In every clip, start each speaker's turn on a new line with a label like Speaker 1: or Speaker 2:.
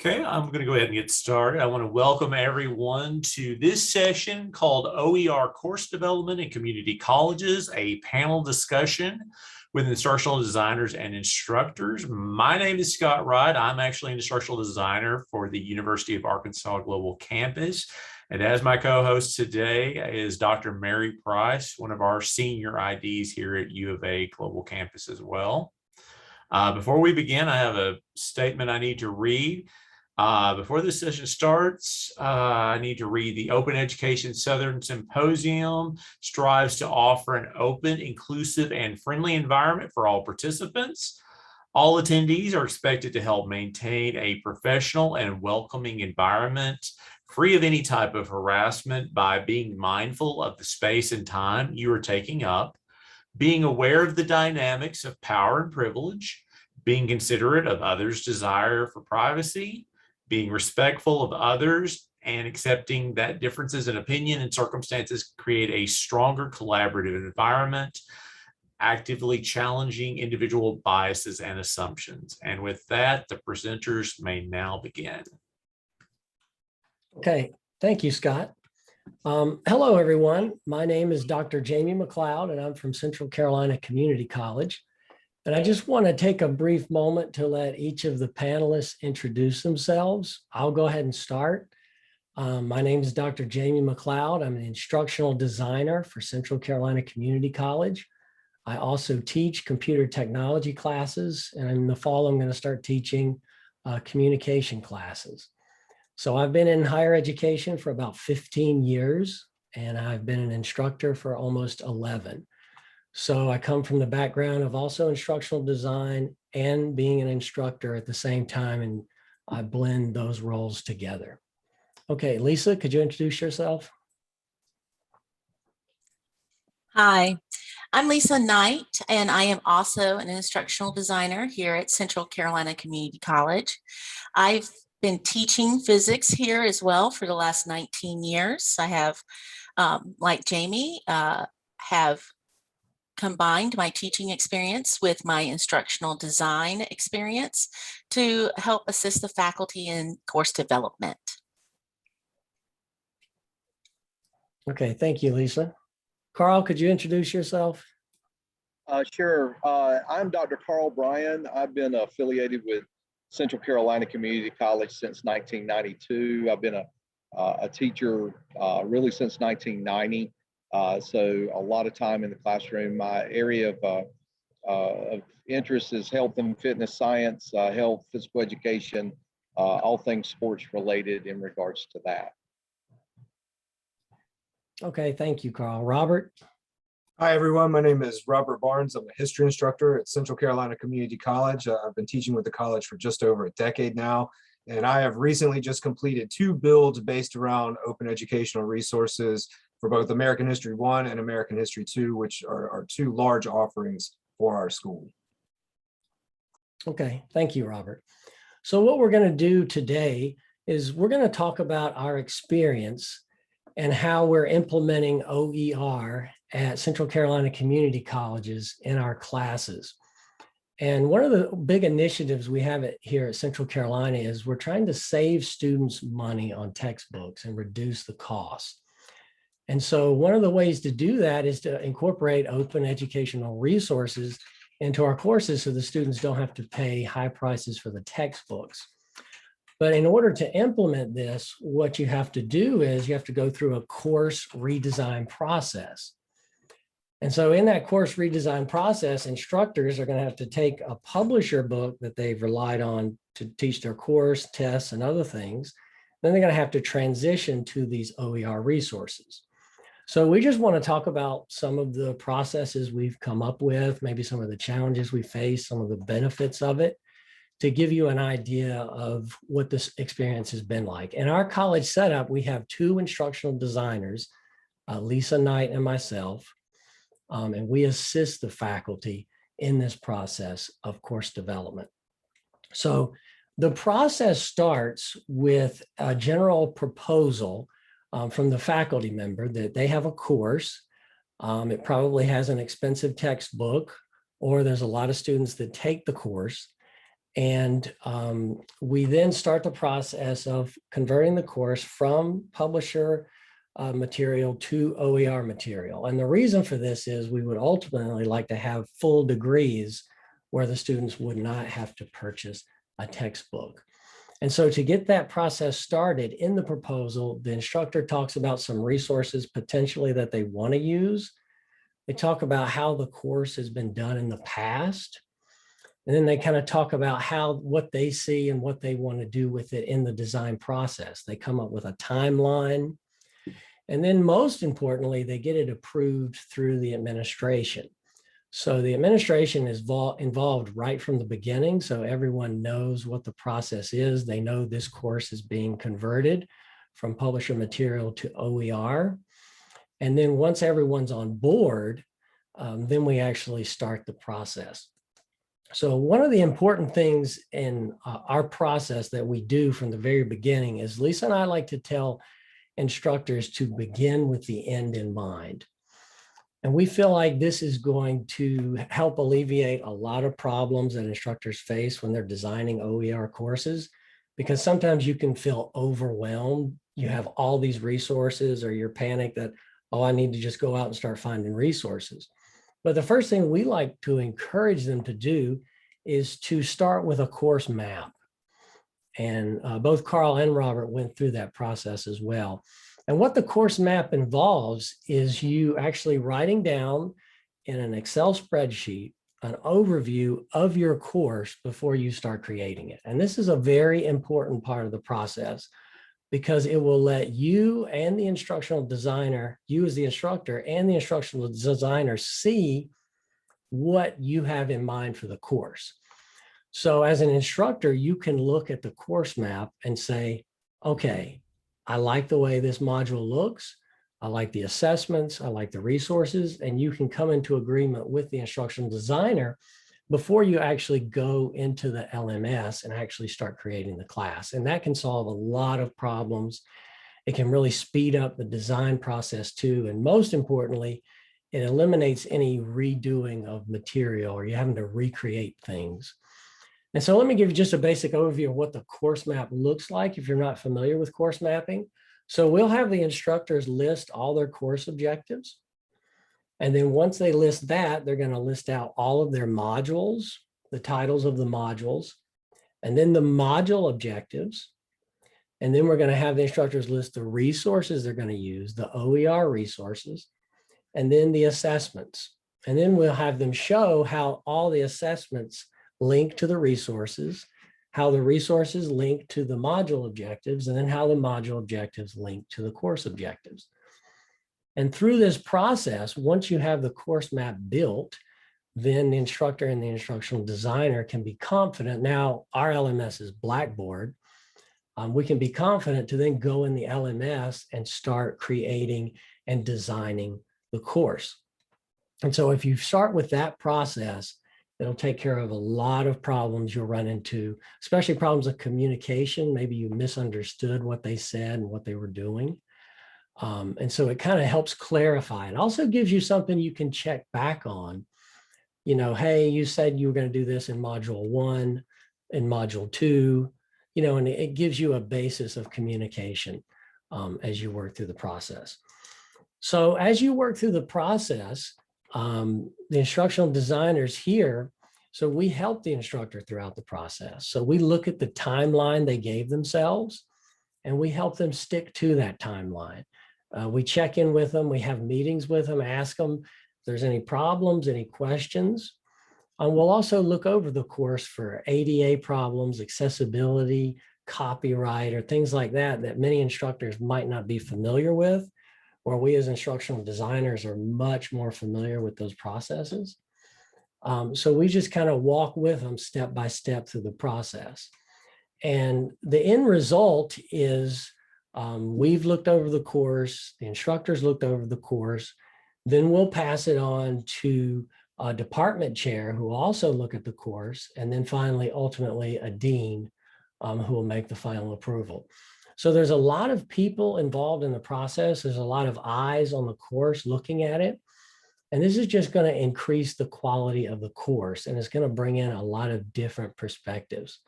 Speaker 1: Okay, I'm going to go ahead and get started. I want to welcome everyone to this session called OER Course Development in Community Colleges, a panel discussion with instructional designers and instructors. My name is Scott Wright. I'm actually an instructional designer for the University of Arkansas Global Campus. And as my co-host today is Dr. Mary Price, one of our senior IDs here at U of A Global Campus as well. Before we begin, I have a statement I need to read. Before this session starts, I need to read the Open Education Southern Symposium strives to offer an open, inclusive, and friendly environment for all participants. All attendees are expected to help maintain a professional and welcoming environment, free of any type of harassment by being mindful of the space and time you are taking up, being aware of the dynamics of power and privilege, being considerate of others' desire for privacy, being respectful of others, and accepting that differences in opinion and circumstances create a stronger collaborative environment, actively challenging individual biases and assumptions. And with that, the presenters may now begin.
Speaker 2: Okay, thank you, Scott. Hello, everyone. My name is Dr. Jamie McLeod, and I'm from Central Carolina Community College. And I just want to take a brief moment to let each of the panelists introduce themselves. I'll go ahead and start. My name is Dr. Jamie McLeod. I'm an instructional designer for Central Carolina Community College. I also teach computer technology classes, and in the fall, I'm going to start teaching communication classes. So I've been in higher education for about 15 years, and I've been an instructor for almost 11. So I come from the background of also instructional design and being an instructor at the same time, and I blend those roles together. Okay, Lisa, could you introduce yourself?
Speaker 3: Hi, I'm Lisa Knight, and I am also an instructional designer here at Central Carolina Community College. I've been teaching physics here as well for the last 19 years. I have, like Jamie, have combined my teaching experience with my instructional design experience to help assist the faculty in course development.
Speaker 2: Okay, thank you, Lisa. Carl, could you introduce yourself?
Speaker 4: Sure. I'm Dr. Carl Bryan. I've been affiliated with Central Carolina Community College since 1992. I've been a teacher really since 1990. So a lot of time in the classroom. My area of interest is health and fitness science, health, physical education, all things sports related in regards to that.
Speaker 2: Okay, thank you, Carl. Robert?
Speaker 5: Hi, everyone. My name is Robert Barnes. I'm a history instructor at Central Carolina Community College. I've been teaching with the college for just over a decade now, and I have recently just completed 2 builds based around open educational resources for both American History 1 and American History 2, which are 2 large offerings for our school.
Speaker 2: Okay, thank you, Robert. So what we're going to do today is we're going to talk about our experience and how we're implementing OER at Central Carolina Community Colleges in our classes. And one of the big initiatives we have here at Central Carolina is we're trying to save students money on textbooks and reduce the cost. And so one of the ways to do that is to incorporate open educational resources into our courses so the students don't have to pay high prices for the textbooks. But in order to implement this, what you have to do is you have to go through a course redesign process. And so in that course redesign process, instructors are going to have to take a publisher book that they've relied on to teach their course, tests, and other things. Then they're going to have to transition to these OER resources. So we just want to talk about some of the processes we've come up with, maybe some of the challenges we face, some of the benefits of it, to give you an idea of what this experience has been like. In our college setup, we have 2 instructional designers, Lisa Knight and myself, and we assist the faculty in this process of course development. So the process starts with a general proposal from the faculty member that they have a course. It probably has an expensive textbook, or there's a lot of students that take the course. And we then start the process of converting the course from publisher material to OER material. And the reason for this is we would ultimately like to have full degrees where the students would not have to purchase a textbook. And so to get that process started in the proposal, the instructor talks about some resources potentially that they want to use. They talk about how the course has been done in the past. And then they kind of talk about what they see and what they want to do with it in the design process. They come up with a timeline. And then most importantly, they get it approved through the administration. So the administration is involved right from the beginning. So everyone knows what the process is. They know this course is being converted from publisher material to OER. And then once everyone's on board, then we actually start the process. So one of the important things in our process that we do from the very beginning is Lisa and I like to tell instructors to begin with the end in mind. And we feel like this is going to help alleviate a lot of problems that instructors face when they're designing OER courses, because sometimes you can feel overwhelmed. You have all these resources, or you're panicked that, oh, I need to just go out and start finding resources. But the first thing we like to encourage them to do is to start with a course map. And both Carl and Robert went through that process as well. And what the course map involves is you actually writing down in an Excel spreadsheet an overview of your course before you start creating it. And this is a very important part of the process, because it will let you and the instructional designer, you as the instructor and the instructional designer, see what you have in mind for the course. So as an instructor, you can look at the course map and say, okay, I like the way this module looks. I like the assessments. I like the resources. And you can come into agreement with the instructional designer before you actually go into the LMS and actually start creating the class. And that can solve a lot of problems. It can really speed up the design process too. And most importantly, it eliminates any redoing of material or you having to recreate things. And so let me give you just a basic overview of what the course map looks like if you're not familiar with course mapping. So we'll have the instructors list all their course objectives. And then once they list that, they're going to list out all of their modules, the titles of the modules, and then the module objectives. And then we're going to have the instructors list the resources they're going to use, the OER resources, and then the assessments. And then we'll have them show how all the assessments link to the resources, how the resources link to the module objectives, and then how the module objectives link to the course objectives. And through this process, once you have the course map built, then the instructor and the instructional designer can be confident. Now, our LMS is Blackboard. We can be confident to then go in the LMS and start creating and designing the course. And so if you start with that process, it'll take care of a lot of problems you'll run into, especially problems of communication. Maybe you misunderstood what they said and what they were doing. And so it kind of helps clarify. It also gives you something you can check back on. You know, hey, you said you were going to do this in module 1, in module 2, you know, and it gives you a basis of communication as you work through the process. So as you work through the process, the instructional designers here, so we help the instructor throughout the process. So we look at the timeline they gave themselves, and we help them stick to that timeline. We check in with them, we have meetings with them, ask them if there's any problems, any questions. We'll also look over the course for ADA problems, accessibility, copyright, or things like that that many instructors might not be familiar with, where we as instructional designers are much more familiar with those processes. So we just kind of walk with them step by step through the process. And the end result is we've looked over the course, the instructors looked over the course, then we'll pass it on to a department chair who will also look at the course, and then finally, ultimately, a dean who will make the final approval. So there's a lot of people involved in the process. There's a lot of eyes on the course looking at it. And this is just going to increase the quality of the course, and it's going to bring in a lot of different perspectives.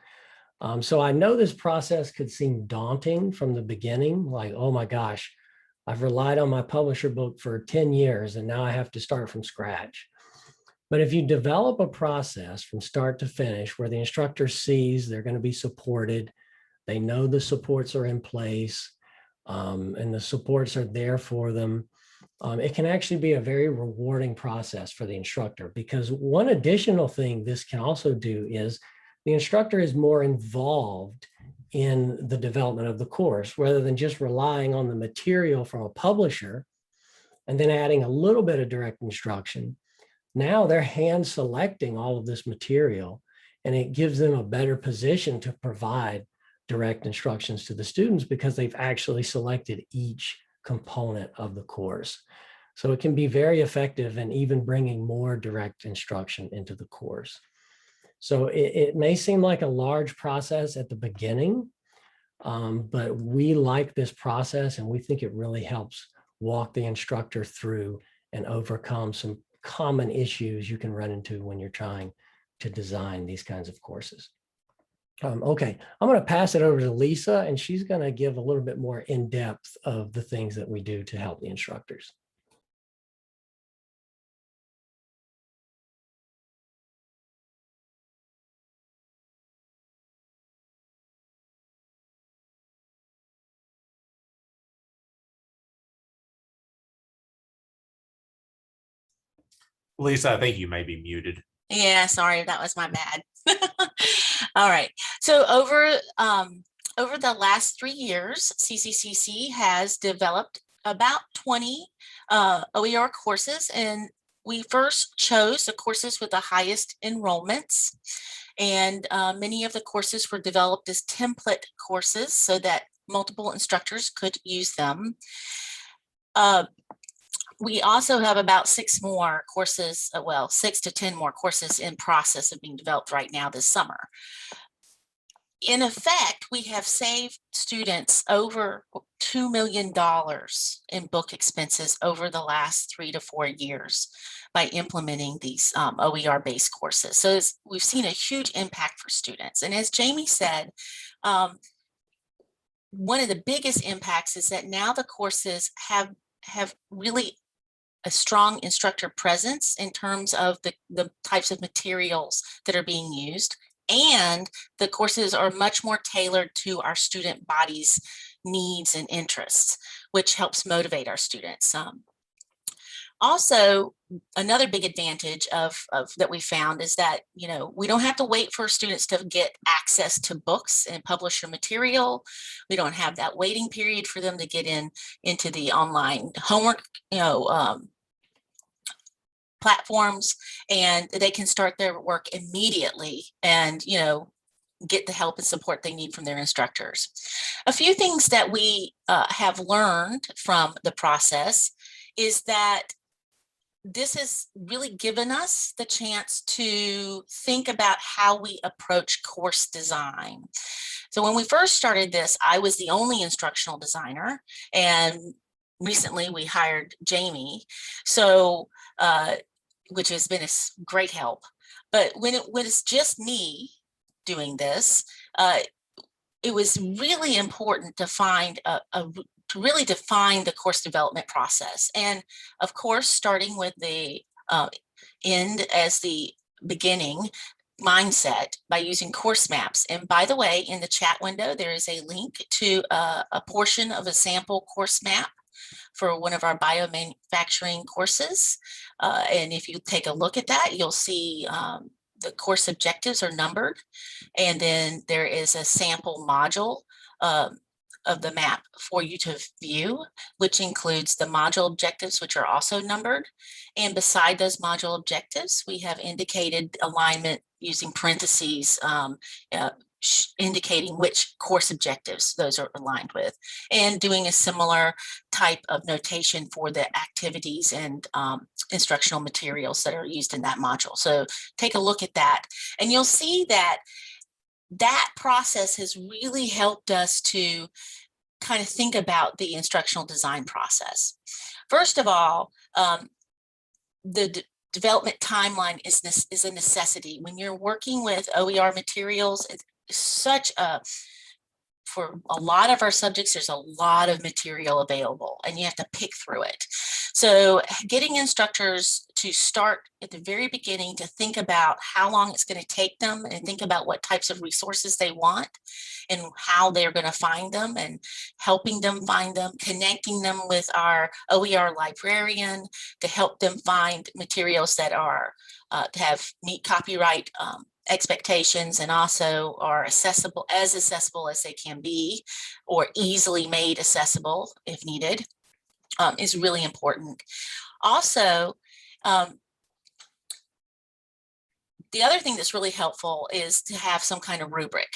Speaker 2: So I know this process could seem daunting from the beginning, like, oh my gosh, I've relied on my publisher book for 10 years and now I have to start from scratch. But if you develop a process from start to finish where the instructor sees they're going to be supported, they know the supports are in place, and the supports are there for them, it can actually be a very rewarding process for the instructor, because one additional thing this can also do is the instructor is more involved in the development of the course, rather than just relying on the material from a publisher and then adding a little bit of direct instruction. Now they're hand selecting all of this material, and it gives them a better position to provide direct instructions to the students because they've actually selected each component of the course. So it can be very effective in even bringing more direct instruction into the course. So it may seem like a large process at the beginning, but we like this process and we think it really helps walk the instructor through and overcome some common issues you can run into when you're trying to design these kinds of courses. Okay, I'm going to pass it over to Lisa, and she's going to give a little bit more in depth of the things that we do to help the instructors.
Speaker 1: Lisa, I think you may be muted.
Speaker 3: Yeah, sorry, that was my bad. All right. So over the last 3 years, CCCC has developed about 20 OER courses, and we first chose the courses with the highest enrollments. And many of the courses were developed as template courses so that multiple instructors could use them. We also have about 6 more courses, 6 to 10 more courses in process of being developed right now this summer. In effect, we have saved students over $2 million in book expenses over the last 3 to 4 years by implementing these OER-based courses. So we've seen a huge impact for students. And as Jamie said, one of the biggest impacts is that now the courses have really a strong instructor presence in terms of the types of materials that are being used, and the courses are much more tailored to our student body's needs and interests, which helps motivate our students. Also, another big advantage of that we found is that, you know, we don't have to wait for students to get access to books and publisher material. We don't have that waiting period for them to get into the online homework, platforms, and they can start their work immediately and, get the help and support they need from their instructors. A few things that we have learned from the process is that this has really given us the chance to think about how we approach course design. So when we first started this, I was the only instructional designer, and recently we hired Jamie, so which has been a great help. But when it was just me doing this, it was really important to find to really define the course development process. And of course, starting with the end as the beginning mindset by using course maps. And by the way, in the chat window, there is a link to a portion of a sample course map for one of our biomanufacturing courses. And if you take a look at that, you'll see the course objectives are numbered. And then there is a sample module of the map for you to view, which includes the module objectives, which are also numbered. And beside those module objectives, we have indicated alignment using parentheses, indicating which course objectives those are aligned with, and doing a similar type of notation for the activities and instructional materials that are used in that module. So take a look at that, and you'll see that that process has really helped us to kind of think about the instructional design process. First of all, development timeline is a necessity. When you're working with OER materials, it's such a, for a lot of our subjects, there's a lot of material available and you have to pick through it. So getting instructors to start at the very beginning to think about how long it's going to take them and think about what types of resources they want and how they're going to find them, and helping them find them, connecting them with our OER librarian to help them find materials that are meet copyright expectations and also are accessible as they can be, or easily made accessible if needed, is really important. Also, the other thing that's really helpful is to have some kind of rubric.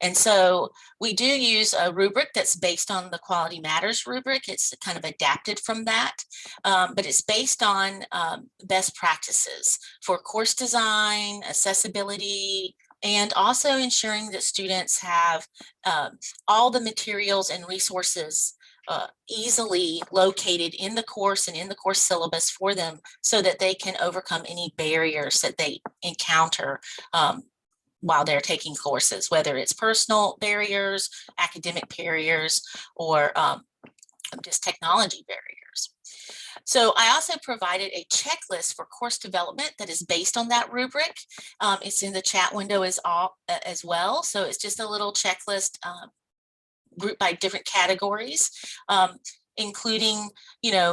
Speaker 3: And so we do use a rubric that's based on the Quality Matters rubric. It's kind of adapted from that, but it's based on best practices for course design, accessibility, and also ensuring that students have all the materials and resources easily located in the course and in the course syllabus for them, so that they can overcome any barriers that they encounter while they're taking courses, whether it's personal barriers, academic barriers, or just technology barriers. So I also provided a checklist for course development that is based on that rubric. It's in the chat window as well. So it's just a little checklist grouped by different categories, including,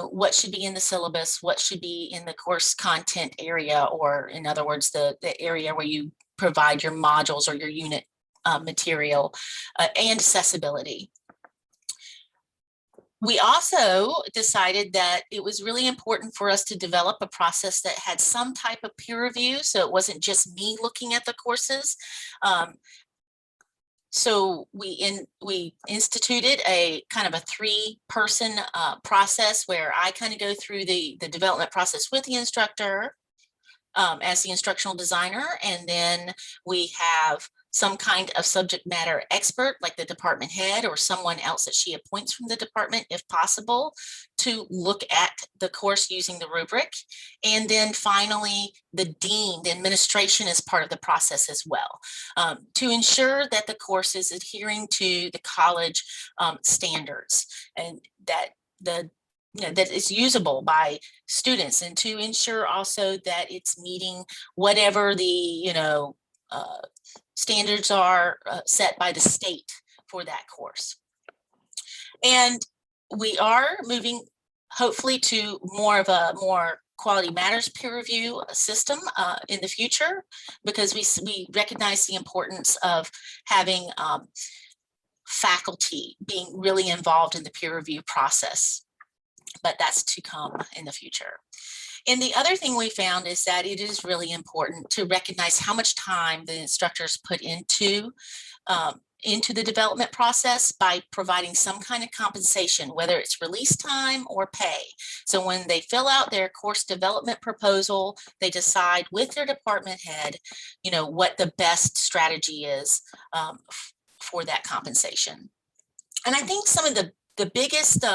Speaker 3: what should be in the syllabus, what should be in the course content area, or in other words, the area where you provide your modules or your unit material, and accessibility. We also decided that it was really important for us to develop a process that had some type of peer review, so it wasn't just me looking at the courses. So we instituted a kind of a 3-person process where I kind of go through the development process with the instructor as the instructional designer, and then we have some kind of subject matter expert like the department head or someone else that she appoints from the department, if possible, to look at the course using the rubric. And then finally, the dean, the administration, is part of the process as well, to ensure that the course is adhering to the college standards, and that that is usable by students, and to ensure also that it's meeting whatever the standards are set by the state for that course. And we are moving hopefully to more of a Quality Matters peer review system in the future, because we recognize the importance of having faculty being really involved in the peer review process, but that's to come in the future. And the other thing we found is that it is really important to recognize how much time the instructors put into the development process by providing some kind of compensation, whether it's release time or pay. So when they fill out their course development proposal, they decide with their department head, what the best strategy is for that compensation. And I think some of the biggest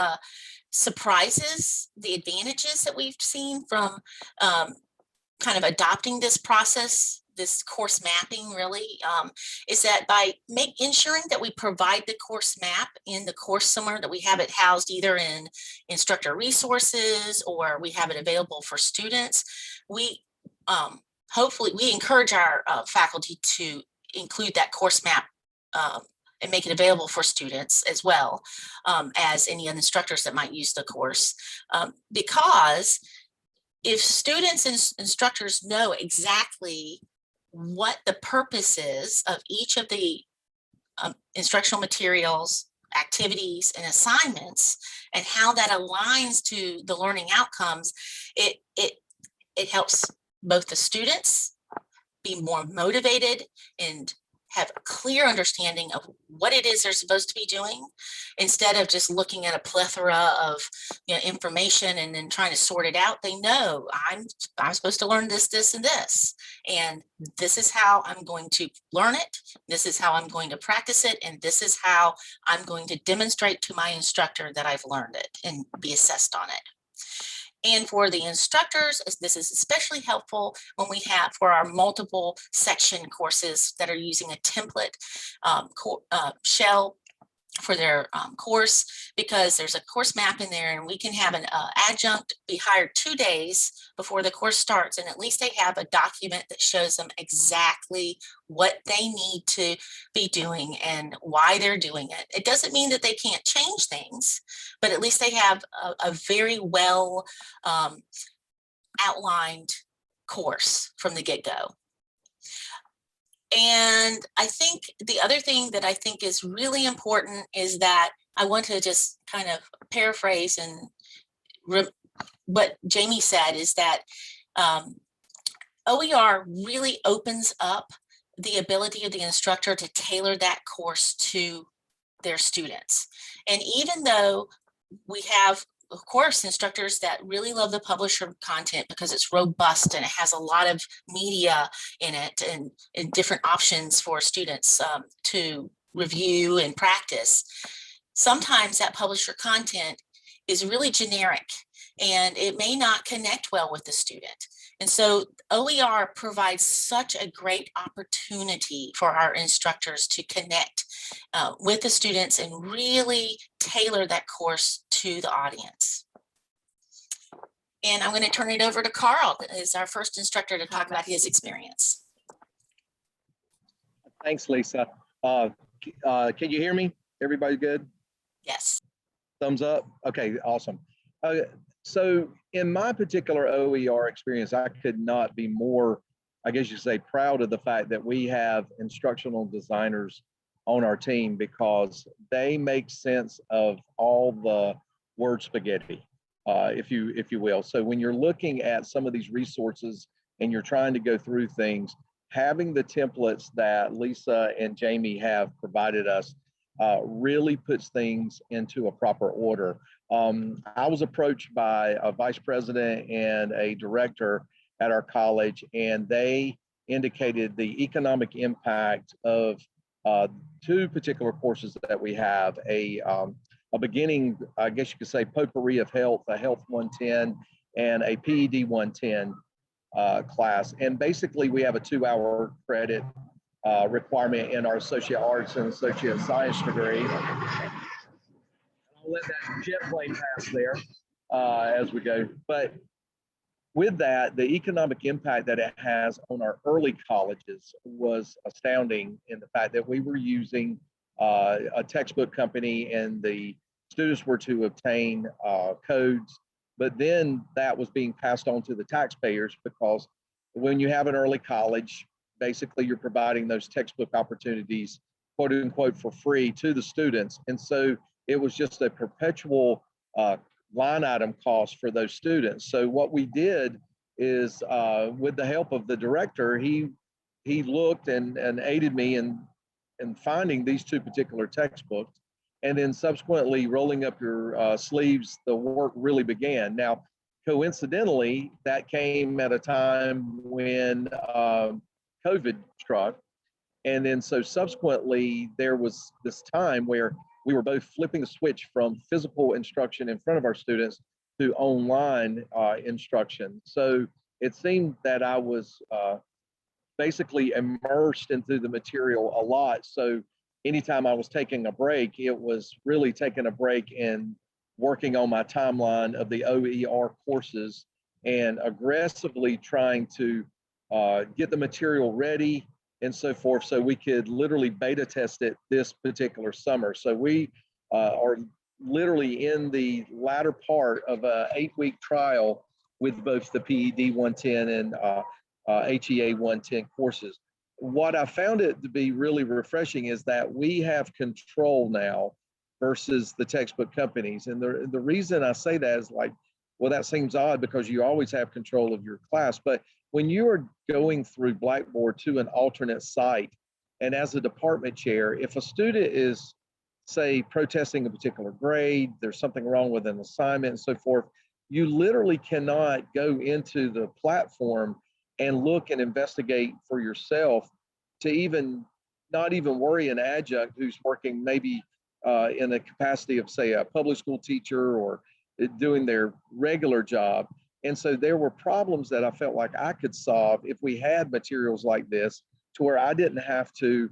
Speaker 3: surprises, the advantages that we've seen from kind of adopting this process, this course mapping really, is that by ensuring that we provide the course map in the course somewhere, that we have it housed either in instructor resources or we have it available for students, we hopefully we encourage our faculty to include that course map and make it available for students as well as any instructors that might use the course. Because if students and instructors know exactly what the purpose is of each of the instructional materials, activities, and assignments, and how that aligns to the learning outcomes, it helps both the students be more motivated and have a clear understanding of what it is they're supposed to be doing, instead of just looking at a plethora of information and then trying to sort it out. They know I'm supposed to learn this, this, and this, and this is how I'm going to learn it. This is how I'm going to practice it, and this is how I'm going to demonstrate to my instructor that I've learned it and be assessed on it. And for the instructors, this is especially helpful when we have for our multiple section courses that are using a template shell for their course, because there's a course map in there, and we can have an adjunct be hired 2 days before the course starts, and at least they have a document that shows them exactly what they need to be doing and why they're doing it. It doesn't mean that they can't change things, but at least they have a very well outlined course from the get-go. And I think the other thing that I think is really important is that I want to just kind of paraphrase and what Jamie said is that OER really opens up the ability of the instructor to tailor that course to their students. And even though we have, of course, instructors that really love the publisher content because it's robust and it has a lot of media in it and different options for students to review and practice, sometimes that publisher content is really generic and it may not connect well with the student. And so OER provides such a great opportunity for our instructors to connect with the students and really tailor that course to the audience. And I'm going to turn it over to Carl, as our first instructor, to talk about his experience.
Speaker 4: Thanks, Lisa. Can you hear me? Everybody good?
Speaker 3: Yes.
Speaker 4: Thumbs up? Okay, awesome. So in my particular OER experience, I could not be more, I guess you could say, proud of the fact that we have instructional designers on our team, because they make sense of all the word spaghetti, if you will. So when you're looking at some of these resources and you're trying to go through things, having the templates that Lisa and Jamie have provided us really puts things into a proper order. I was approached by a vice president and a director at our college, and they indicated the economic impact of two particular courses that we have, a beginning, I guess you could say, potpourri of health, a health 110 and a PED 110 class. And basically we have a 2-hour credit requirement in our associate arts and associate science degree. I'll let that jet plane pass there as we go. But with that, the economic impact that it has on our early colleges was astounding, in the fact that we were using a textbook company and the students were to obtain codes, but then that was being passed on to the taxpayers, because when you have an early college, basically you're providing those textbook opportunities, quote unquote, for free to the students. And so it was just a perpetual line item cost for those students. So what we did is, with the help of the director, he looked and aided me in finding these two particular textbooks, and then subsequently rolling up your sleeves, the work really began. Now, coincidentally, that came at a time when COVID struck. And then so subsequently, there was this time where we were both flipping the switch from physical instruction in front of our students to online instruction. So it seemed that I was basically immersed into the material a lot. So anytime I was taking a break, it was really taking a break and working on my timeline of the OER courses and aggressively trying to get the material ready and so forth, so we could literally beta test it this particular summer. So we are literally in the latter part of a 8-week trial with both the PED 110 and HEA 110 courses. What I found it to be really refreshing is that we have control now versus the textbook companies. And the reason I say that is like, well, that seems odd because you always have control of your class. But when you are going through Blackboard to an alternate site, and as a department chair, if a student is, say, protesting a particular grade, there's something wrong with an assignment and so forth, you literally cannot go into the platform and look and investigate for yourself to not even worry an adjunct who's working maybe in the capacity of, say, a public school teacher or doing their regular job. And so there were problems that I felt like I could solve if we had materials like this, to where I didn't have to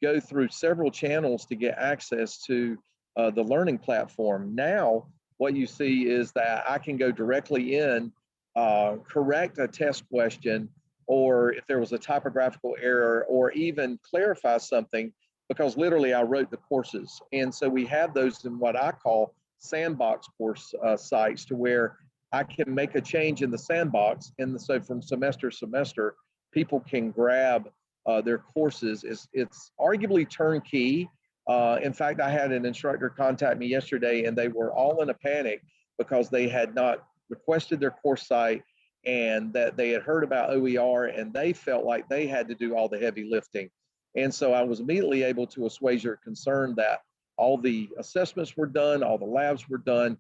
Speaker 4: go through several channels to get access to the learning platform. Now, what you see is that I can go directly in, correct a test question, or if there was a typographical error, or even clarify something, because literally I wrote the courses. And so we have those in what I call sandbox course sites, to where I can make a change in the sandbox. And so from semester to semester, people can grab their courses. It's arguably turnkey. In fact, I had an instructor contact me yesterday, and they were all in a panic because they had not requested their course site, and that they had heard about OER, and they felt like they had to do all the heavy lifting. And so I was immediately able to assuage their concern that all the assessments were done, all the labs were done.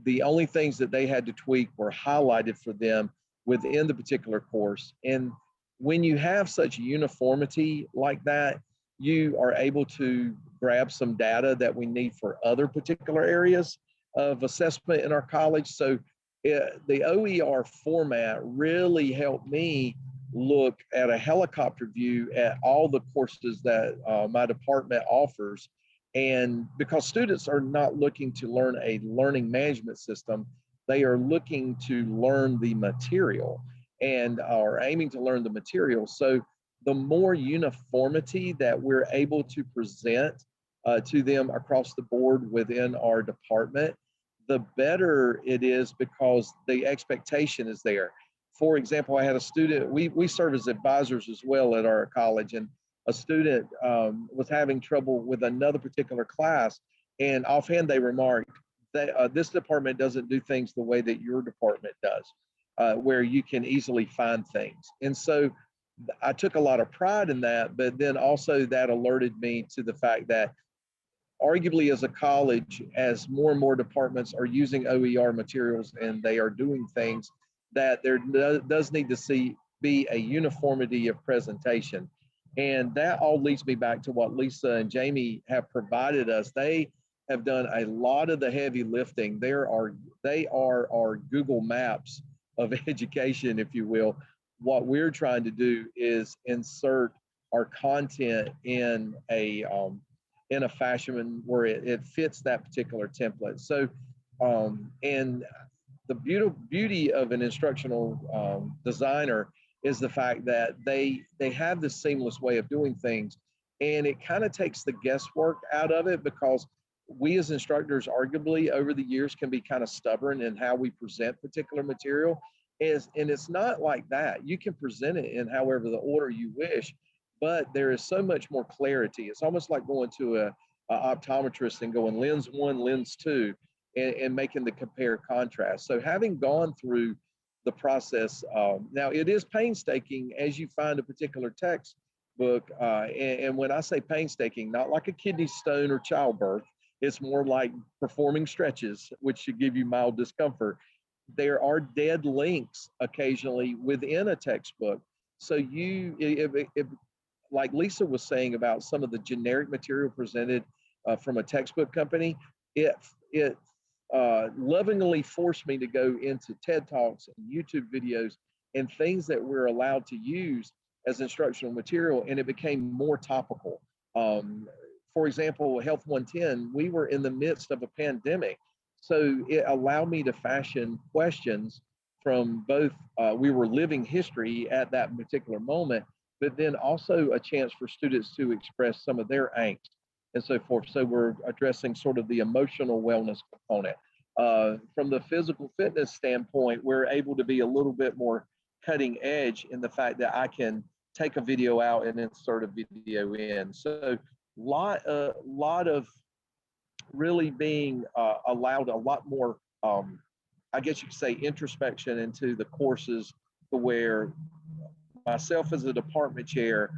Speaker 4: The only things that they had to tweak were highlighted for them within the particular course. And when you have such uniformity like that, you are able to grab some data that we need for other particular areas of assessment in our college. So the OER format really helped me look at a helicopter view at all the courses that my department offers. And because students are not looking to learn a learning management system, they are looking to learn the material, and are aiming to learn the material. So the more uniformity that we're able to present to them across the board within our department, the better it is, because the expectation is there. For example, I had a student, we serve as advisors as well at our college, and a student was having trouble with another particular class, and offhand they remarked that this department doesn't do things the way that your department does, where you can easily find things. And so I took a lot of pride in that, but then also that alerted me to the fact that arguably as a college, as more and more departments are using OER materials and they are doing things, that there does need to be a uniformity of presentation. And that all leads me back to what Lisa and Jamie have provided us. They have done a lot of the heavy lifting. They are our Google Maps of education, if you will. What we're trying to do is insert our content in a fashion where it fits that particular template. So, and the beauty of an instructional designer is the fact that they have this seamless way of doing things, and it kind of takes the guesswork out of it, because we as instructors arguably over the years can be kind of stubborn in how we present particular material. And it's not like that. You can present it in however the order you wish, but there is so much more clarity. It's almost like going to a optometrist and going lens 1, lens 2, and making the compare contrast. So having gone through the process, now it is painstaking as you find a particular textbook. And when I say painstaking, not like a kidney stone or childbirth, it's more like performing stretches, which should give you mild discomfort. There are dead links occasionally within a textbook. So if like Lisa was saying about some of the generic material presented from a textbook company, it lovingly forced me to go into TED Talks and YouTube videos and things that we're allowed to use as instructional material, and it became more topical. For example, Health 110, we were in the midst of a pandemic, so it allowed me to fashion questions from both, we were living history at that particular moment, but then also a chance for students to express some of their angst and so forth. So we're addressing sort of the emotional wellness component. From the physical fitness standpoint, we're able to be a little bit more cutting edge in the fact that I can take a video out and insert a video in. So lot of really being allowed a lot more, I guess you could say, introspection into the courses, to where myself as a department chair,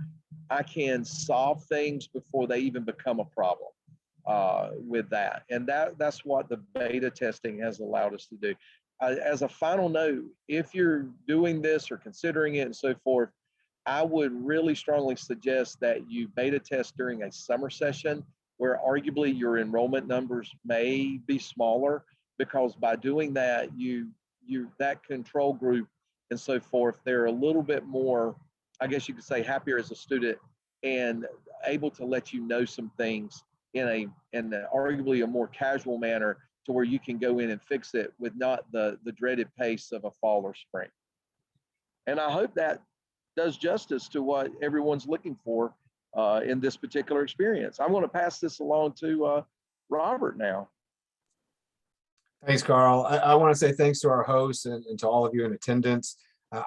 Speaker 4: I can solve things before they even become a problem with that. And that's what the beta testing has allowed us to do. As a final note, if you're doing this or considering it and so forth, I would really strongly suggest that you beta test during a summer session, where arguably your enrollment numbers may be smaller, because by doing that, that control group and so forth, they're a little bit more, I guess you could say, happier as a student and able to let you know some things in arguably a more casual manner, to where you can go in and fix it with not the dreaded pace of a fall or spring. And I hope that does justice to what everyone's looking for in this particular experience. I'm going to pass this along to Robert now.
Speaker 5: Thanks, Carl. I want to say thanks to our hosts and to all of you in attendance.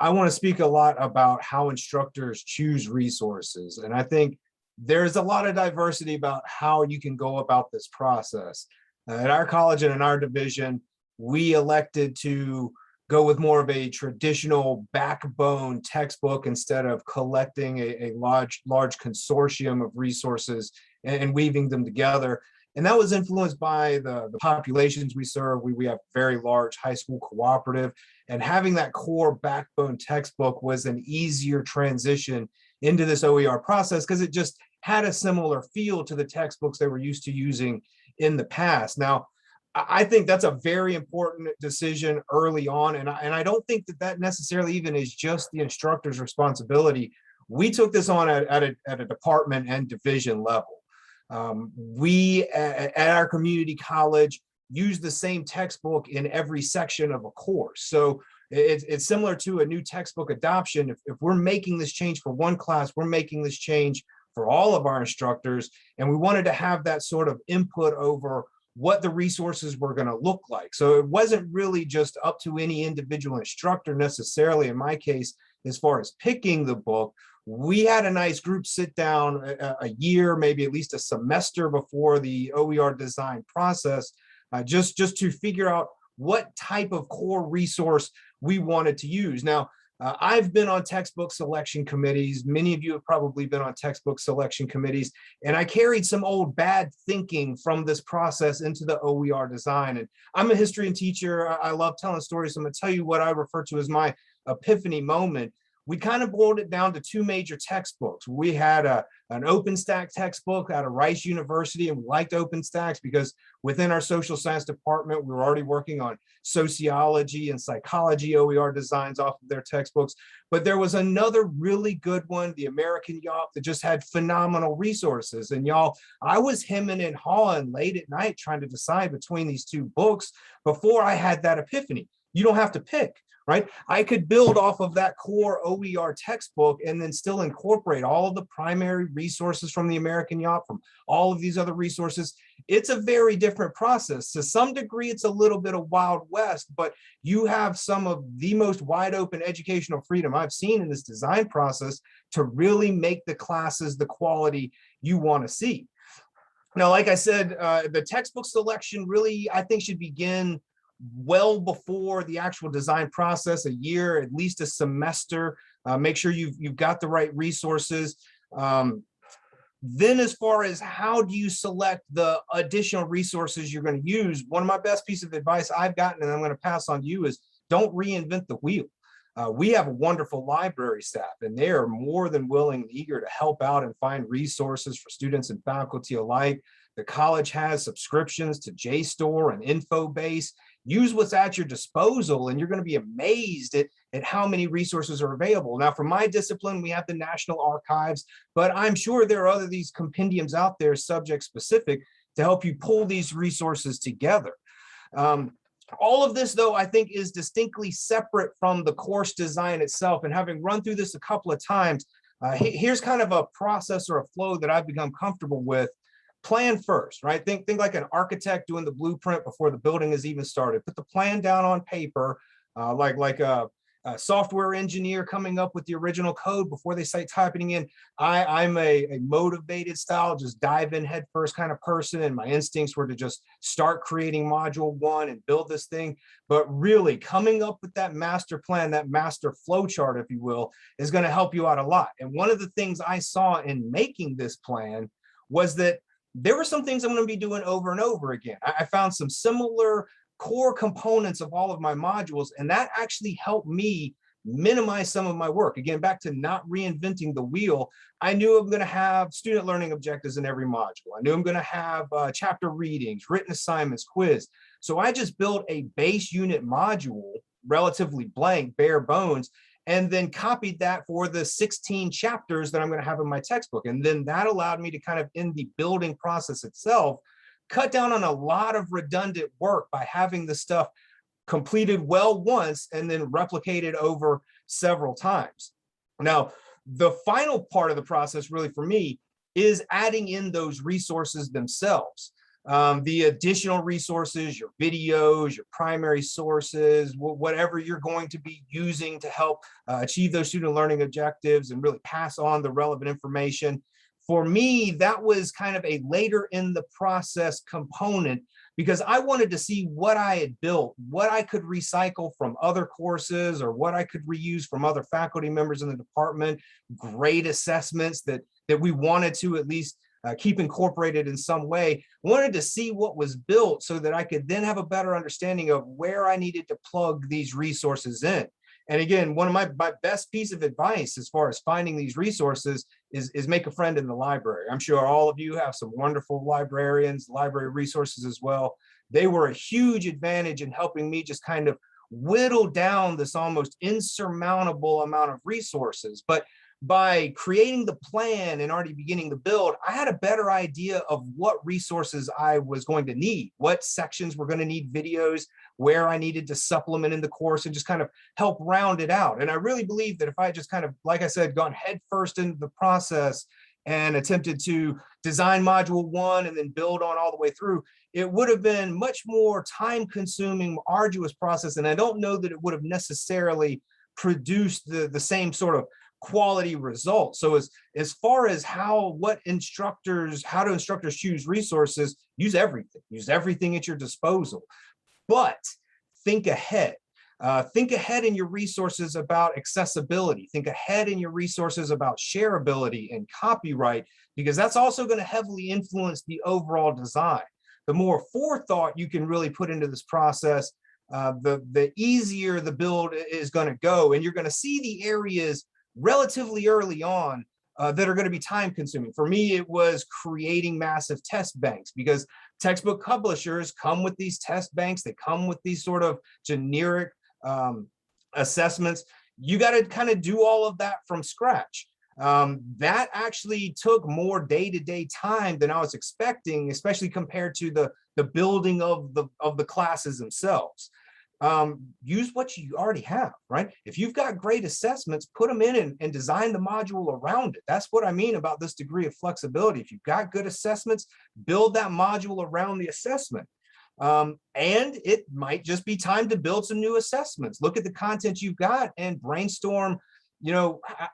Speaker 5: I want to speak a lot about how instructors choose resources. And I think there's a lot of diversity about how you can go about this process. At our college and in our division, we elected to go with more of a traditional backbone textbook instead of collecting a large consortium of resources and weaving them together. And that was influenced by the populations we serve. We have very large high school cooperative, and having that core backbone textbook was an easier transition into this OER process because it just had a similar feel to the textbooks they were used to using in the past. Now, I think that's a very important decision early on, and I don't think that necessarily even is just the instructor's responsibility. We took this on at a department and division level. We at our community college use the same textbook in every section of a course. So it's similar to a new textbook adoption. If we're making this change for one class, we're making this change for all of our instructors. And we wanted to have that sort of input over what the resources were going to look like. So it wasn't really just up to any individual instructor necessarily, in my case, as far as picking the book. We had a nice group sit down a year, maybe at least a semester before the OER design process, just to figure out what type of core resource we wanted to use. Now, I've been on textbook selection committees. Many of you have probably been on textbook selection committees, and I carried some old bad thinking from this process into the OER design. And I'm a historian teacher. I love telling stories. So I'm going to tell you what I refer to as my epiphany moment. We kind of boiled it down to two major textbooks. We had an OpenStax textbook out of Rice University, and we liked OpenStax because within our social science department, we were already working on sociology and psychology OER designs off of their textbooks. But there was another really good one, the American YOP, that just had phenomenal resources. And y'all, I was hemming and hawing late at night trying to decide between these two books before I had that epiphany. You don't have to pick. Right? I could build off of that core OER textbook and then still incorporate all of the primary resources from the American YOP, from all of these other resources. It's a very different process. To some degree, it's a little bit of Wild West, but you have some of the most wide open educational freedom I've seen in this design process to really make the classes the quality you want to see. Now, like I said, the textbook selection really, I think, should begin well before the actual design process, a year, at least a semester. Make sure you've got the right resources. Then as far as how do you select the additional resources you're going to use, one of my best pieces of advice I've gotten, and I'm going to pass on to you, is don't reinvent the wheel. We have a wonderful library staff, and they are more than willing and eager to help out and find resources for students and faculty alike. The college has subscriptions to JSTOR and InfoBase. Use what's at your disposal, and you're going to be amazed at how many resources are available. Now, for my discipline, we have the National Archives, but I'm sure there are these compendiums out there subject specific to help you pull these resources together. All of this, though, I think is distinctly separate from the course design itself. And having run through this a couple of times, here's kind of a process or a flow that I've become comfortable with. Plan first, right? Think like an architect doing the blueprint before the building is even started. Put the plan down on paper, like a software engineer coming up with the original code before they start typing in. I'm a motivated style, just dive in head first kind of person, and my instincts were to just start creating module one and build this thing. But really, coming up with that master plan, that master flow chart, if you will, is going to help you out a lot. And one of the things I saw in making this plan was that there were some things I'm going to be doing over and over again. I found some similar core components of all of my modules, and that actually helped me minimize some of my work. Again, back to not reinventing the wheel. I knew I'm going to have student learning objectives in every module. I knew I'm going to have chapter readings, written assignments, quiz. So I just built a base unit module, relatively blank, bare bones, and then copied that for the 16 chapters that I'm going to have in my textbook. And then that allowed me to kind of, in the building process itself, cut down on a lot of redundant work by having the stuff completed well once and then replicated over several times. Now, the final part of the process really for me is adding in those resources themselves. The additional resources, your videos, your primary sources, whatever you're going to be using to help achieve those student learning objectives and really pass on the relevant information. For me, that was kind of a later in the process component because I wanted to see what I had built, what I could recycle from other courses or what I could reuse from other faculty members in the department, grade assessments that we wanted to at least keep incorporated in some way. Wanted to see what was built so that I could then have a better understanding of where I needed to plug these resources in. And again, one of my best piece of advice as far as finding these resources is make a friend in the library. I'm sure all of you have some wonderful librarians, library resources as well. They were a huge advantage in helping me just kind of whittle down this almost insurmountable amount of resources. But by creating the plan and already beginning the build, I had a better idea of what resources I was going to need, what sections were going to need videos, where I needed to supplement in the course and just kind of help round it out. And I really believe that if I just kind of, like I said, gone headfirst into the process and attempted to design module 1 and then build on all the way through, it would have been much more time-consuming, arduous process. And I don't know that it would have necessarily produced the same sort of quality results. So as far as how do instructors choose resources, use everything at your disposal, but think ahead. Think ahead in your resources about accessibility. Think ahead in your resources about shareability and copyright, because that's also going to heavily influence the overall design. The more forethought you can really put into this process, the easier the build is going to go. And you're going to see the areas relatively early on that are going to be time consuming. For me, it was creating massive test banks because textbook publishers come with these test banks. They come with these sort of generic assessments. You got to kind of do all of that from scratch. That actually took more day-to-day time than I was expecting, especially compared to the building of the classes themselves. Use what you already have, right? If you've got great assessments, put them in and design the module around it. That's what I mean about this degree of flexibility. If you've got good assessments, build that module around the assessment. And it might just be time to build some new assessments. Look at the content you've got and brainstorm,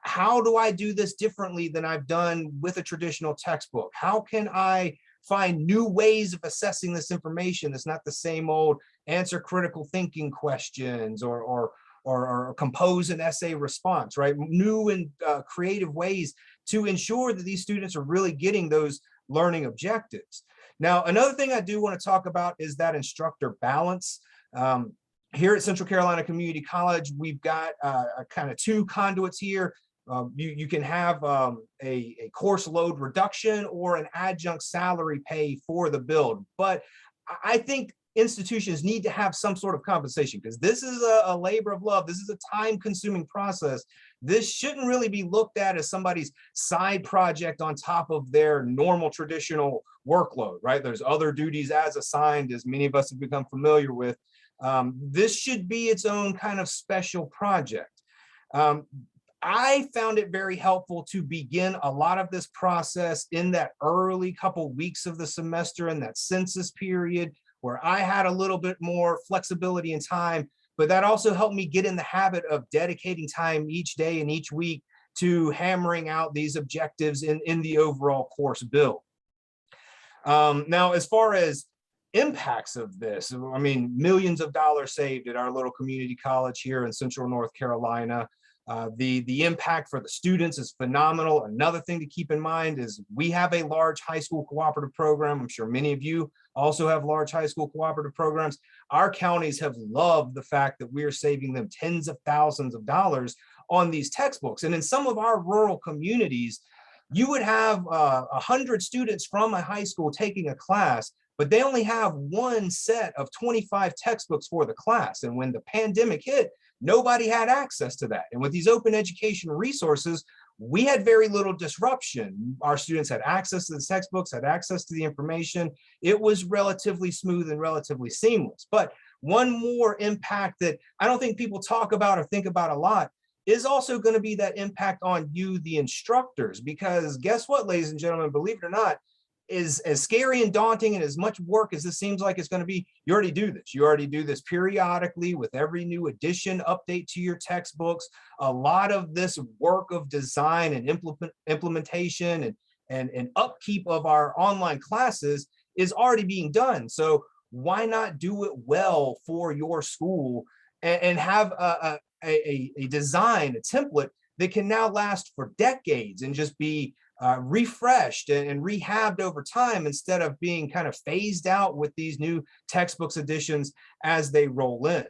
Speaker 5: how do I do this differently than I've done with a traditional textbook? How can I find new ways of assessing this information that's not the same old answer critical thinking questions or compose an essay response, right? New and creative ways to ensure that these students are really getting those learning objectives. Now, another thing I do want to talk about is that instructor balance. Here at Central Carolina Community College, we've got kind of two conduits here. You can have a course load reduction or an adjunct salary pay for the build. But I think institutions need to have some sort of compensation because this is a labor of love. This is a time-consuming process. This shouldn't really be looked at as somebody's side project on top of their normal traditional workload, right? There's other duties as assigned, as many of us have become familiar with. This should be its own kind of special project. I found it very helpful to begin a lot of this process in that early couple weeks of the semester in that census period where I had a little bit more flexibility in time, but that also helped me get in the habit of dedicating time each day and each week to hammering out these objectives in the overall course build. Now, as far as impacts of this, I mean, millions of dollars saved at our little community college here in Central North Carolina. The impact for the students is phenomenal. Another thing to keep in mind is we have a large high school cooperative program. I'm sure many of you also have large high school cooperative programs. Our counties have loved the fact that we're saving them tens of thousands of dollars on these textbooks. And in some of our rural communities, you would have 100 students from a high school taking a class, but they only have one set of 25 textbooks for the class. And when the pandemic hit, nobody had access to that. And with these open education resources, we had very little disruption. Our students had access to the textbooks, had access to the information. It was relatively smooth and relatively seamless. But one more impact that I don't think people talk about or think about a lot is also going to be that impact on you, the instructors, because guess what, ladies and gentlemen, believe it or not, is as scary and daunting and as much work as this seems like it's going to be, you already do this. You already do this periodically with every new edition, update to your textbooks. A lot of this work of design and implementation and upkeep of our online classes is already being done. So why not do it well for your school and have a design, a template that can now last for decades and just be refreshed and rehabbed over time instead of being kind of phased out with these new textbooks editions as they roll in.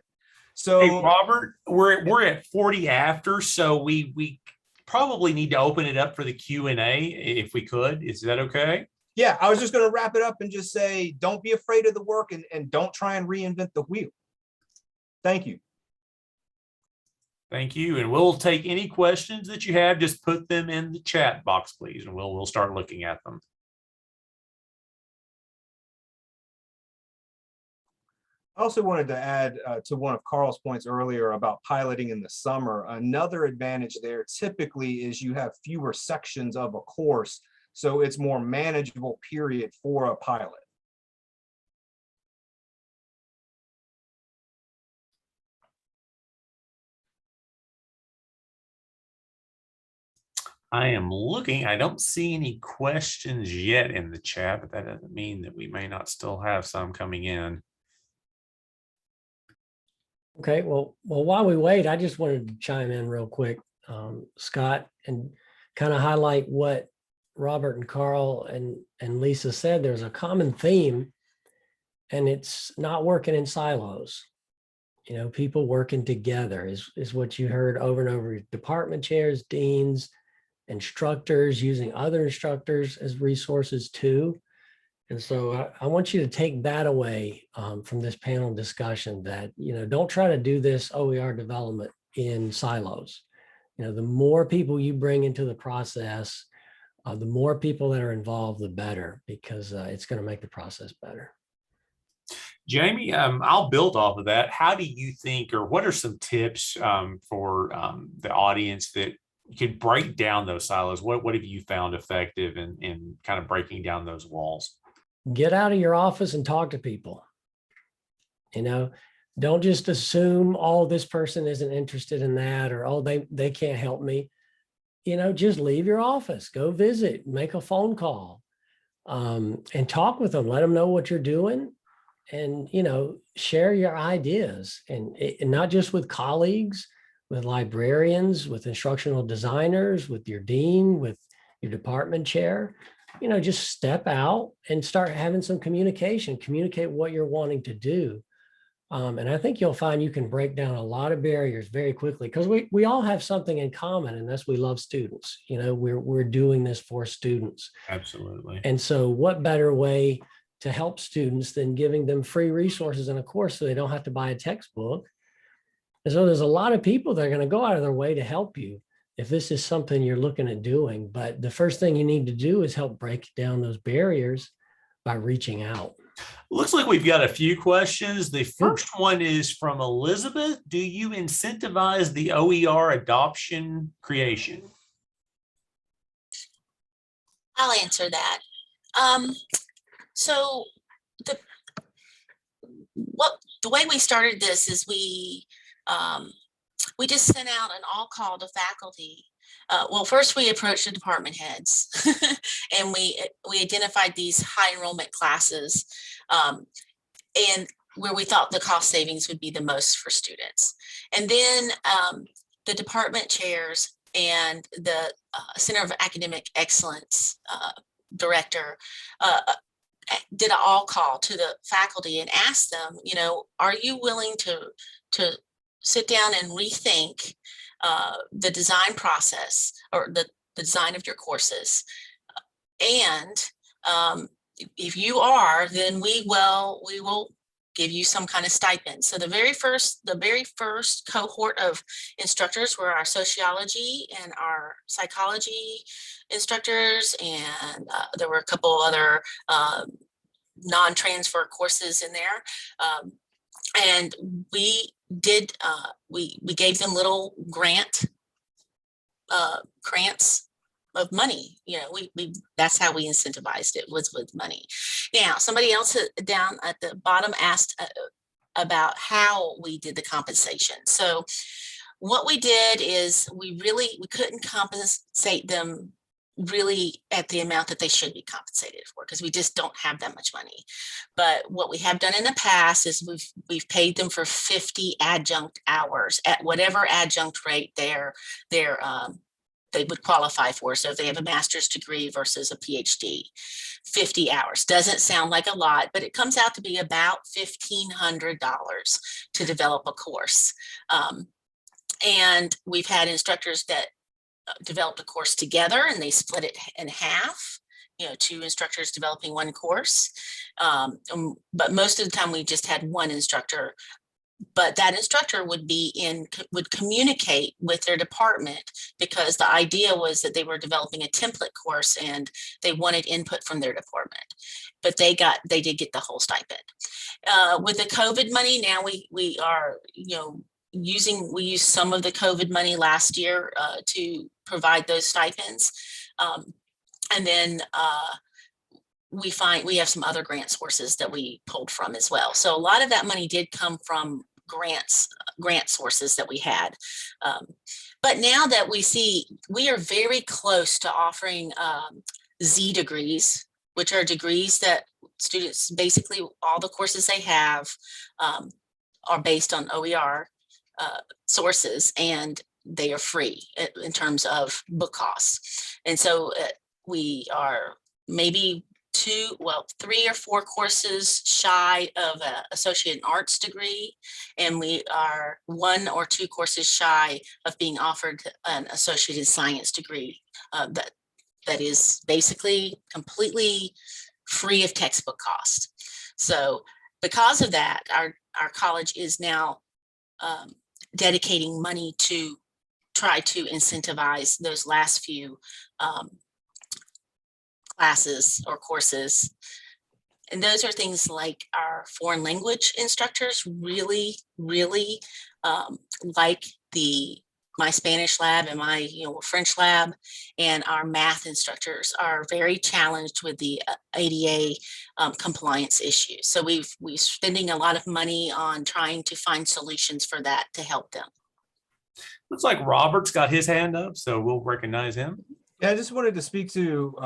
Speaker 5: So,
Speaker 1: hey, Robert, we're at 40 after, so we probably need to open it up for the Q&A if we could. Is that okay?
Speaker 5: Yeah, I was just going to wrap it up and just say, don't be afraid of the work and don't try and reinvent the wheel. Thank you.
Speaker 1: Thank you. And we'll take any questions that you have. Just put them in the chat box, please, and we'll start looking at them.
Speaker 5: I also wanted to add to one of Carl's points earlier about piloting in the summer. Another advantage there typically is you have fewer sections of a course, so it's more manageable period for a pilot.
Speaker 1: I am looking. I don't see any questions yet in the chat, but that doesn't mean that we may not still have some coming in.
Speaker 2: Okay, well, while we wait, I just wanted to chime in real quick, Scott, and kind of highlight what Robert and Carl and Lisa said. There's a common theme, and it's not working in silos. You know, people working together is what you heard over and over. Department chairs, deans, instructors using other instructors as resources too. And so I want you to take that away from this panel discussion, that, you know, don't try to do this OER development in silos. You know, the more people you bring into the process, the more people that are involved, the better, because it's going to make the process better.
Speaker 1: Jamie, I'll build off of that. How do you think, or what are some tips for the audience that could break down those silos? What have you found effective in kind of breaking down those walls?
Speaker 2: Get out of your office and talk to people. You know, don't just assume, oh, this person isn't interested in that, or, oh, they can't help me. You know, just leave your office, go visit, make a phone call, and talk with them. Let them know what you're doing, and, you know, share your ideas, and not just with colleagues, with librarians, with instructional designers, with your dean, with your department chair. You know, just step out and start having some communicate what you're wanting to do. And I think you'll find you can break down a lot of barriers very quickly, because we all have something in common, and that's we love students. You know, we're doing this for students.
Speaker 1: Absolutely.
Speaker 2: And so what better way to help students than giving them free resources in a course so they don't have to buy a textbook? And so there's a lot of people that are going to go out of their way to help you if this is something you're looking at doing. But the first thing you need to do is help break down those barriers by reaching out.
Speaker 1: Looks like we've got a few questions. The first one is from Elizabeth. Do you incentivize the OER adoption creation?
Speaker 3: I'll answer that. So the way we started this is we just sent out an all call to faculty. Well, first we approached the department heads and we identified these high enrollment classes and where we thought the cost savings would be the most for students. And then the department chairs and the Center of Academic Excellence director did an all call to the faculty and asked them, are you willing to sit down and rethink the design process or the design of your courses? And if you are, then we will give you some kind of stipend. So the very first cohort of instructors were our sociology and our psychology instructors, and there were a couple other non-transfer courses in there. And we did, we gave them little grants of money. That's how we incentivized it, was with money. Now, somebody else down at the bottom asked about how we did the compensation. So what we did is we couldn't compensate them really at the amount that they should be compensated for, because we just don't have that much money. But what we have done in the past is we've paid them for 50 adjunct hours at whatever adjunct rate they would qualify for. So if they have a master's degree versus a PhD, 50 hours. Doesn't sound like a lot, but it comes out to be about $1,500 to develop a course. And we've had instructors that developed a course together and they split it in half, 2 instructors developing one course. But most of the time we just had one instructor. But that instructor would communicate with their department, because the idea was that they were developing a template course and they wanted input from their department. But they did get the whole stipend. With the COVID money, now we are, we used some of the COVID money last year to provide those stipends. And then we have some other grant sources that we pulled from as well. So a lot of that money did come from grant sources that we had. But now that we are very close to offering Z degrees, which are degrees that students, basically all the courses they have are based on OER sources, and they are free in terms of book costs. And so we are maybe 3 or 4 courses shy of an associate in arts degree, and we are 1 or 2 courses shy of being offered an associate in science degree that is basically completely free of textbook cost. So because of that, our college is now dedicating money to try to incentivize those last few classes or courses. And those are things like our foreign language instructors really like my Spanish lab and my French lab, and our math instructors are very challenged with the ADA compliance issues. So we're spending a lot of money on trying to find solutions for that to help them.
Speaker 1: Looks like Robert's got his hand up, so we'll recognize him.
Speaker 5: Yeah, I just wanted to speak to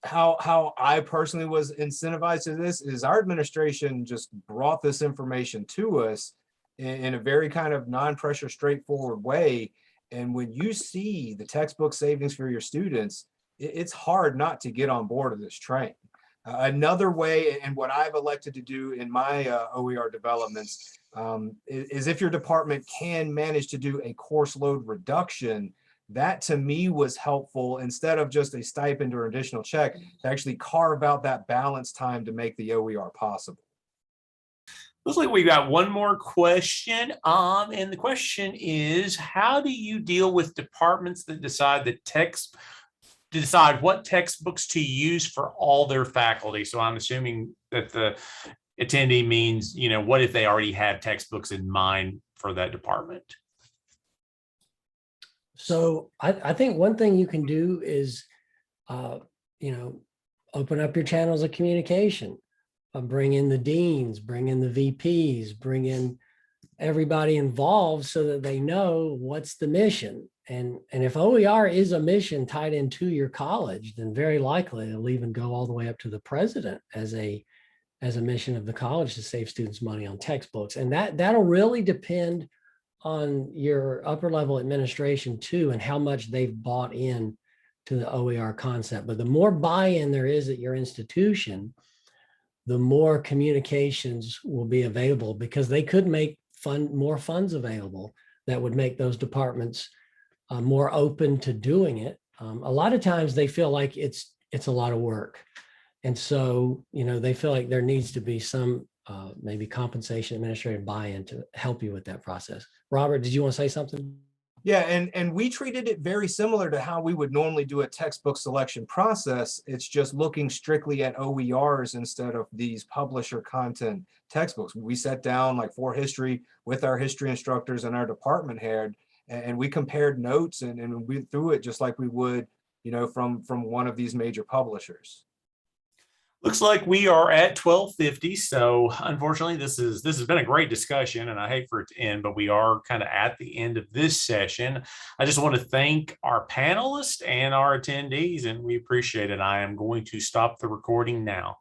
Speaker 5: how I personally was incentivized to this. Is our administration just brought this information to us in a very kind of non-pressure, straightforward way. And when you see the textbook savings for your students, it's hard not to get on board of this train. Another way, and what I've elected to do in my OER developments, is if your department can manage to do a course load reduction, that to me was helpful, instead of just a stipend or additional check, to actually carve out that balance time to make the OER possible.
Speaker 1: Looks like we got one more question. And the question is, how do you deal with departments that decide what textbooks to use for all their faculty? So I'm assuming that the attendee means, what if they already have textbooks in mind for that department?
Speaker 2: So I think one thing you can do is, open up your channels of communication. Bring in the deans, bring in the VPs, bring in everybody involved so that they know what's the mission. And if OER is a mission tied into your college, then very likely it'll even go all the way up to the president as a mission of the college to save students money on textbooks. And that'll really depend on your upper level administration too, and how much they've bought in to the OER concept. But the more buy-in there is at your institution, the more communications will be available, because they could make more funds available that would make those departments more open to doing it. A lot of times they feel like it's a lot of work. And so, they feel like there needs to be some maybe compensation, administrative buy-in to help you with that process. Robert, did you want to say something?
Speaker 5: Yeah, and we treated it very similar to how we would normally do a textbook selection process. It's just looking strictly at OERs instead of these publisher content textbooks. We sat down like for history with our history instructors and our department head, and we compared notes and we threw it just like we would, from one of these major publishers.
Speaker 1: Looks like we are at 12:50. So unfortunately, this has been a great discussion, and I hate for it to end, but we are kind of at the end of this session. I just want to thank our panelists and our attendees, and we appreciate it. I am going to stop the recording now.